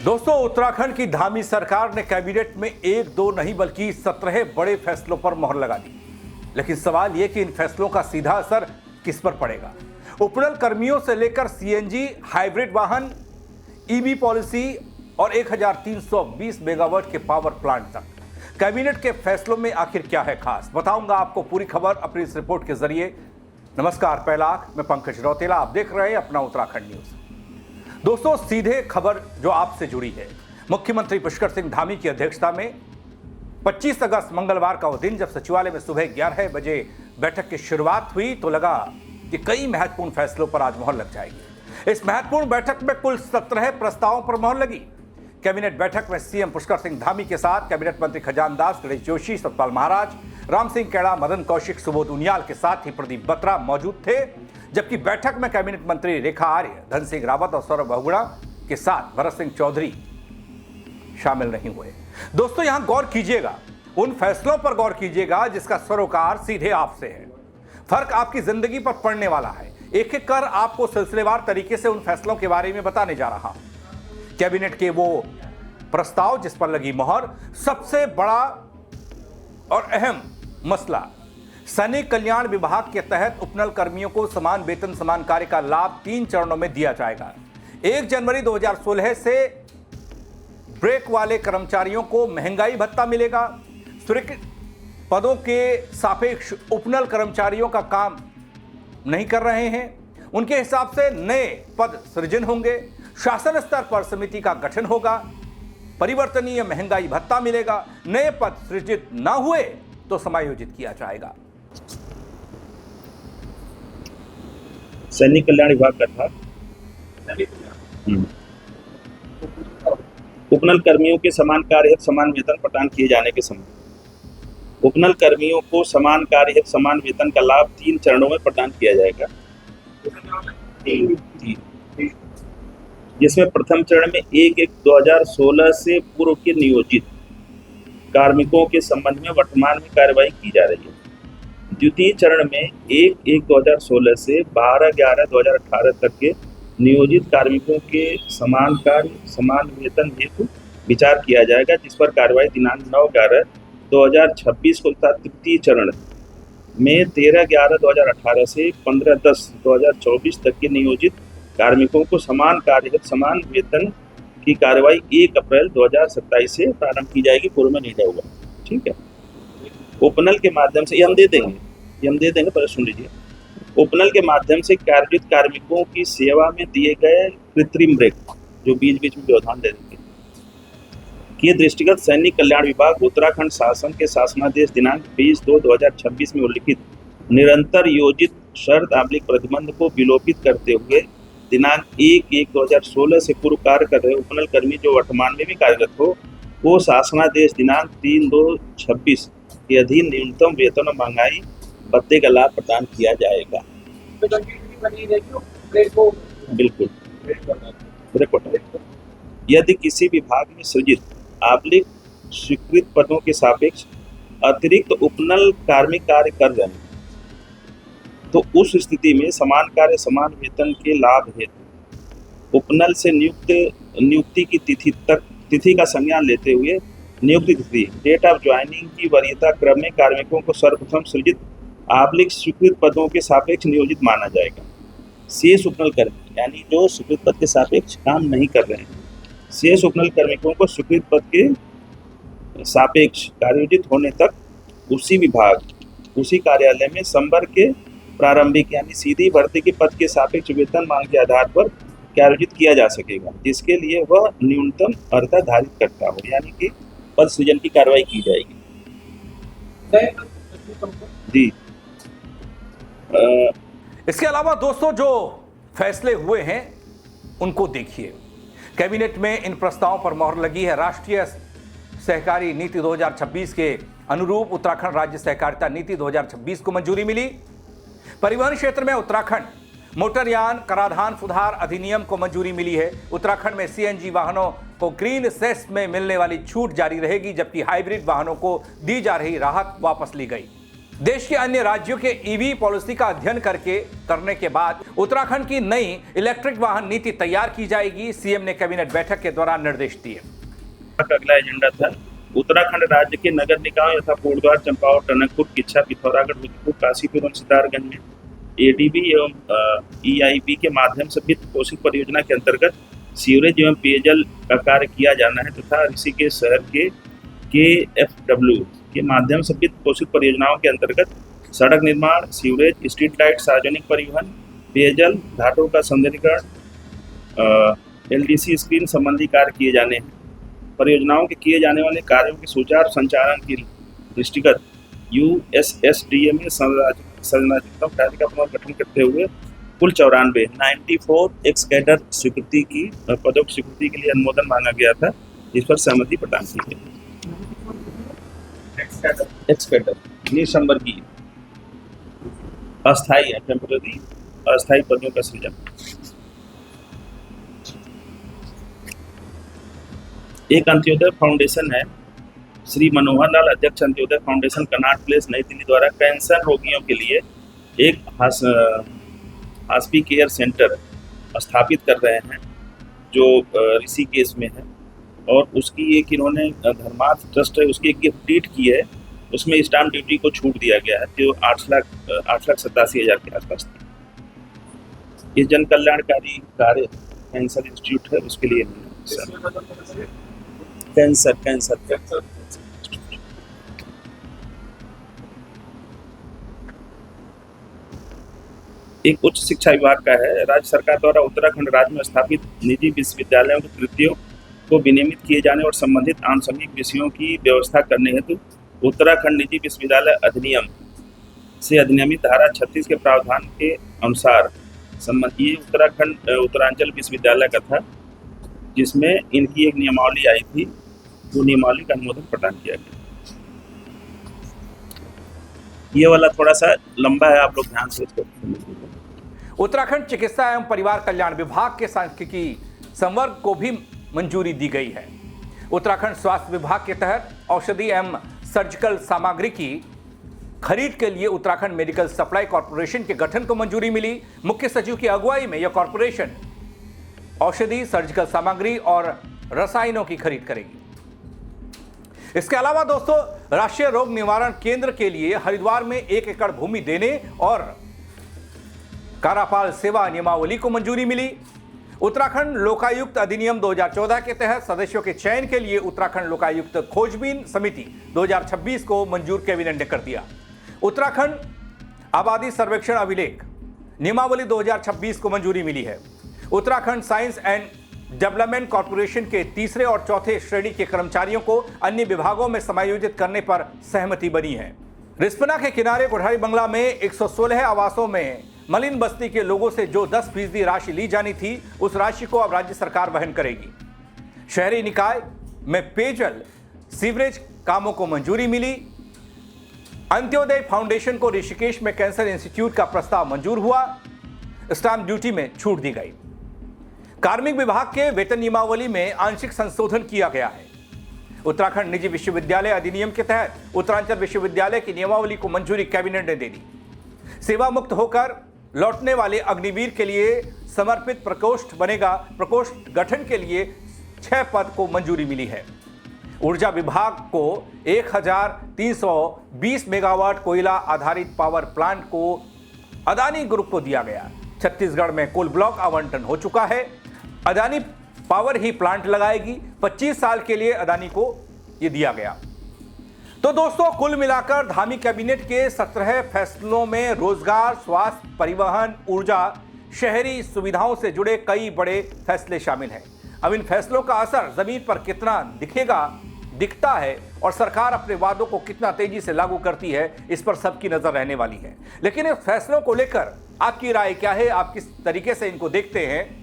दोस्तों, उत्तराखंड की धामी सरकार ने कैबिनेट में एक दो नहीं बल्कि 17 बड़े फैसलों पर मोहर लगा दी। लेकिन सवाल यह कि इन फैसलों का सीधा असर किस पर पड़ेगा। उपनल कर्मियों से लेकर सीएनजी, हाइब्रिड वाहन, ईवी पॉलिसी और 1320 मेगावाट के पावर प्लांट तक कैबिनेट के फैसलों में आखिर क्या है खास, बताऊंगा आपको पूरी खबर अपनी इस रिपोर्ट के जरिए। नमस्कार, पहला आंख, मैं पंकज रौतेला, आप देख रहे हैं अपना उत्तराखंड न्यूज। दोस्तों, सीधे खबर जो आपसे जुड़ी है। मुख्यमंत्री पुष्कर सिंह धामी की अध्यक्षता में 25 अगस्त मंगलवार का वो दिन जब सचिवालय में सुबह 11 बजे बैठक की शुरुआत हुई तो लगा कि कई महत्वपूर्ण फैसलों पर आज मोहर लग जाएगी। इस महत्वपूर्ण बैठक में कुल 17 प्रस्तावों पर मोहर लगी। कैबिनेट बैठक में सीएम पुष्कर सिंह धामी के साथ कैबिनेट मंत्री खजान दास, गणेश जोशी, सतपाल महाराज, राम सिंह कैड़ा, मदन कौशिक, सुबोध उनियाल के साथ ही प्रदीप बत्रा मौजूद थे। जबकि बैठक में कैबिनेट मंत्री रेखा आर्य, धन सिंह रावत और सौरभ बहुगुणा के साथ भरत सिंह चौधरी शामिल नहीं हुए। दोस्तों, यहां गौर कीजिएगा, उन फैसलों पर गौर कीजिएगा जिसका सरोकार सीधे आपसे है। फर्क आपकी जिंदगी पर पड़ने वाला है। एक एक कर आपको सिलसिलेवार तरीके से उन फैसलों के बारे में बताने जा रहा हूं। कैबिनेट के वो प्रस्ताव जिस पर लगी मोहर, सबसे बड़ा और अहम मसला, सैनिक कल्याण विभाग के तहत उपनल कर्मियों को समान वेतन समान कार्य का लाभ 3 चरणों में दिया जाएगा। 1 जनवरी 2016 से ब्रेक वाले कर्मचारियों को महंगाई भत्ता मिलेगा। स्वीकृत पदों के सापेक्ष उपनल कर्मचारियों का काम नहीं कर रहे हैं, उनके हिसाब से नए पद सृजन होंगे। शासन स्तर पर समिति का गठन होगा। परिवर्तनीय महंगाई भत्ता मिलेगा। नए पद सृजित ना हुए तो समायोजित किया जाएगा। सैनिक कल्याण विभाग का था। उपनल कर्मियों के समान कार्य हेतु समान वेतन प्रदान किए जाने के संबंध। उपनल कर्मियों को समान कार्य हेतु समान वेतन का लाभ 3 चरणों में प्रदान किया जाएगा, जिसमें प्रथम चरण में 1/1/2016 से पूर्व के नियोजित कार्मिकों के संबंध में वर्तमान में कार्रवाई की जा रही है। द्वितीय चरण में 1/1/2016 से 12/11/2018 तक के नियोजित कार्मिकों के समान कार्य समान वेतन हेतु विचार किया जाएगा, जिस पर कार्रवाई दिनांक 9/11/2026 को तथा तृतीय चरण में 13/11/2018 से 15/10/2024 तक के नियोजित कार्मिकों को समान कार्य हेतु समान वेतन की कार्रवाई 1 अप्रैल 2027 से प्रारंभ की जाएगी। पूर्व में नहीं जाएगा, ठीक है। उपनल के माध्यम से ये हम दे देंगे, पर सुन लीजिए। उपनल के माध्यम से कार्यरत कार्मिकों की सेवा में दिए गए कृत्रिम ब्रेक, जो बीच बीच में व्यवधान दे देंगे, के दृष्टिगत सैनिक कल्याण विभाग उत्तराखंड शासन के शासनादेश दिनांक 20/2/2026 में उल्लिखित निरंतर योजित शर्त प्रतिबंध को विलोपित करते हुए दिनांक 1/1/2016 से पूर्व कार्य कर रहे उपनल कर्मी जो वर्तमान में भी कार्यरत हो, वो शासनादेश दिनांक 3/2/26 के अधीन न्यूनतम वेतन और महंगाई भत्ते का लाभ प्रदान किया जाएगा। बिल्कुल। यदि किसी विभाग में सृजित स्वीकृत पदों के सापेक्ष अतिरिक्त उपनल कार्मिक कार्य कर रहे हैं, तो उस स्थिति में समान कार्य समान वेतन के लाभ हेतु उपनल से नियुक्ति की तिथि का संज्ञान लेते हुए नियुक्ति तिथि डेट ऑफ ज्वाइनिंग की वरीयता क्रम में कार्मिकों को सर्वप्रथम सृजित स्वीकृत पदों के सापेक्ष नियोजित माना जाएगा। शेष उपनल कर्मी, यानी जो स्वीकृत पद के सापेक्ष काम नहीं कर रहे हैं, शेष उपनल कार्मिकों को स्वीकृत पद के सापेक्ष कार्योजित होने तक उसी विभाग उसी कार्यालय में संवर्ग के प्रारंभिक यानी सीधी भर्ती के पद के सापेक्ष वेतन मांग के आधार पर कार्योजित किया जा सकेगा, जिसके लिए वह न्यूनतम अर्हता धारित करता हो, यानी कि पद सृजन की कार्रवाई की जाएगी। जी। इसके अलावा दोस्तों, जो फैसले हुए हैं उनको देखिए। कैबिनेट में इन प्रस्तावों पर मोहर लगी है। राष्ट्रीय सहकारी नीति 2026 के अनुरूप उत्तराखंड राज्य सहकारिता नीति 2026 को मंजूरी मिली। परिवहन क्षेत्र में उत्तराखंड मोटरयान कराधान सुधार अधिनियम को मंजूरी मिली है। उत्तराखंड में सीएनजी वाहनों को ग्रीन सेस में मिलने वाली छूट जारी रहेगी, जबकि हाइब्रिड वाहनों को दी जा रही राहत वापस ली गई। देश के अन्य राज्यों के ईवी पॉलिसी का अध्ययन करने के बाद उत्तराखंड की नई इलेक्ट्रिक वाहन नीति तैयार की जाएगी, सीएम ने कैबिनेट बैठक के दौरान निर्देश दिए। अगला एजेंडा था उत्तराखंड राज्य के नगर निकायों यथा कोटद्वार, चंपावत, टनकपुर, किच्छा, पिथौरागढ़, रुद्रपुर, काशीपुर और सितारगंज में एडीबी एवं ईआईबी के माध्यम से वित्त पोषित परियोजना के अंतर्गत सीवरेज एवं पेयजल का कार्य किया जाना है तथा ऋषिकेश शहर के KFW के माध्यम से वित्त पोषित परियोजनाओं के अंतर्गत सड़क निर्माण, सीवरेज, स्ट्रीट लाइट, सार्वजनिक परिवहन, पेयजल, घाटों का सौंदर्यीकरण, LDC स्क्रीन संबंधी कार्य किए जाने हैं। परियोजनाओं के किए जाने वाले कार्यों के सुचारू संचालन के दृष्टिगत USSDA में संरचनात्मक ढांचे का पुनर्गठन करते हुए कुल 94 एक्स कैडर स्वीकृति की पदों की स्वीकृति के लिए अनुमोदन मांगा गया था, जिस पर सहमति प्रदान की गई। एक्स कैडर निसंवर्गीय अस्थायी है, टेम्पररी अस्थायी पदों का सृजन। एक अंत्योदय फाउंडेशन है, श्री मनोहर लाल अध्यक्ष अंत्योदय फाउंडेशन कनाट प्लेस नई दिल्ली द्वारा कैंसर रोगियों के लिए एक हॉस्पी केयर सेंटर स्थापित कर रहे हैं जो ऋषिकेश में है, और उसकी एक इन्होंने धर्मार्थ ट्रस्ट है, उसकी एक गिफ्ट डीड की है, उसमें स्टाम्प ड्यूटी को छूट दिया गया है जो 8,87,000 के आसपास थी। ये जन कल्याणकारी कार्य कैंसर इंस्टीट्यूट है, उसके लिए कैंसर एक उच्च शिक्षा विभाग का है। राज्य सरकार द्वारा उत्तराखंड राज्य में स्थापित निजी विश्वविद्यालयों की कृतियों को विनियमित किए जाने और संबंधित आनुषंगिक विषयों की व्यवस्था करने हेतु उत्तराखंड निजी विश्वविद्यालय अधिनियम से अधिनियमित धारा 36 के प्रावधान के अनुसार ये उत्तराखंड उत्तरांचल विश्वविद्यालय का था, जिसमें इनकी एक नियमावली आई थी, वो नियमावली का अनुमोदन प्रदान किया गया। ये वाला थोड़ा सा लंबा है, आप लोग ध्यान से इसको। उत्तराखंड चिकित्सा एवं परिवार कल्याण विभाग के सांख्यिकी संवर्ग को भी मंजूरी दी गई है। उत्तराखंड स्वास्थ्य विभाग के तहत औषधि एवं सर्जिकल सामग्री की खरीद के लिए उत्तराखंड मेडिकल सप्लाई कॉर्पोरेशन के गठन को मंजूरी मिली। मुख्य सचिव की अगुवाई में यह कॉर्पोरेशन औषधि, सर्जिकल सामग्री और रसायनों की खरीद करेगी। इसके अलावा दोस्तों, राष्ट्रीय रोग निवारण केंद्र के लिए हरिद्वार में 1 एकड़ भूमि देने और कारापाल सेवा नियमावली को मंजूरी मिली। उत्तराखंड लोकायुक्त अधिनियम 2014 के तहत सदस्यों के चयन के लिए उत्तराखंड लोकायुक्त खोजबीन समिति 2026 को मंजूर कैबिनेट ने कर दिया। उत्तराखंड आबादी सर्वेक्षण अभिलेख नियमावली 2026 को मंजूरी मिली है। Uttarakhand science and development corporation के तीसरे और चौथे श्रेणी के कर्मचारियों को अन्य विभागों में समायोजित करने पर सहमति बनी है। रिस्पना के किनारे कोठारी बंगला में 116 आवासों में मलिन बस्ती के लोगों से जो 10% राशि ली जानी थी, उस राशि को अब राज्य सरकार वहन करेगी। शहरी निकाय में पेयजल, सीवरेज कामों को मंजूरी मिली। अंत्योदय फाउंडेशन को ऋषिकेश में कैंसर इंस्टीट्यूट का प्रस्ताव मंजूर हुआ। स्टाम्प ड्यूटी में छूट दी गई। कार्मिक विभाग के वेतन नियमावली में आंशिक संशोधन किया गया है। उत्तराखंड निजी विश्वविद्यालय अधिनियम के तहत उत्तरांचल विश्वविद्यालय की नियमावली को मंजूरी कैबिनेट ने दे दी। सेवा मुक्त होकर लौटने वाले अग्निवीर के लिए समर्पित प्रकोष्ठ बनेगा। प्रकोष्ठ गठन के लिए 6 पद को मंजूरी मिली है। ऊर्जा विभाग को 1320 मेगावाट कोयला आधारित पावर प्लांट को अदानी ग्रुप को दिया गया। छत्तीसगढ़ में कुल ब्लॉक आवंटन हो चुका है। अदानी पावर ही प्लांट लगाएगी। 25 साल के लिए अदानी को यह दिया गया। तो दोस्तों, कुल मिलाकर धामी कैबिनेट के 17 फैसलों में रोजगार, स्वास्थ्य, परिवहन, ऊर्जा, शहरी सुविधाओं से जुड़े कई बड़े फैसले शामिल हैं। अब इन फैसलों का असर जमीन पर कितना दिखता है और सरकार अपने वादों को कितना तेजी से लागू करती है, इस पर सबकी नजर रहने वाली है। लेकिन इन फैसलों को लेकर आपकी राय क्या है? आप किस तरीके से इनको देखते हैं?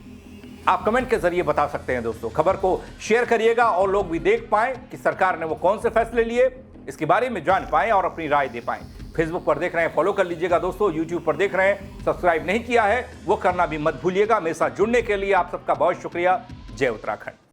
आप कमेंट के जरिए बता सकते हैं। दोस्तों, खबर को शेयर करिएगा और लोग भी देख पाएं कि सरकार ने वो कौन से फैसले लिए, इसके बारे में जान पाएं और अपनी राय दे पाएं। फेसबुक पर देख रहे हैं, फॉलो कर लीजिएगा दोस्तों। यूट्यूब पर देख रहे हैं, सब्सक्राइब नहीं किया है वो करना भी मत भूलिएगा। मेरे साथ जुड़ने के लिए आप सबका बहुत शुक्रिया। जय उत्तराखंड।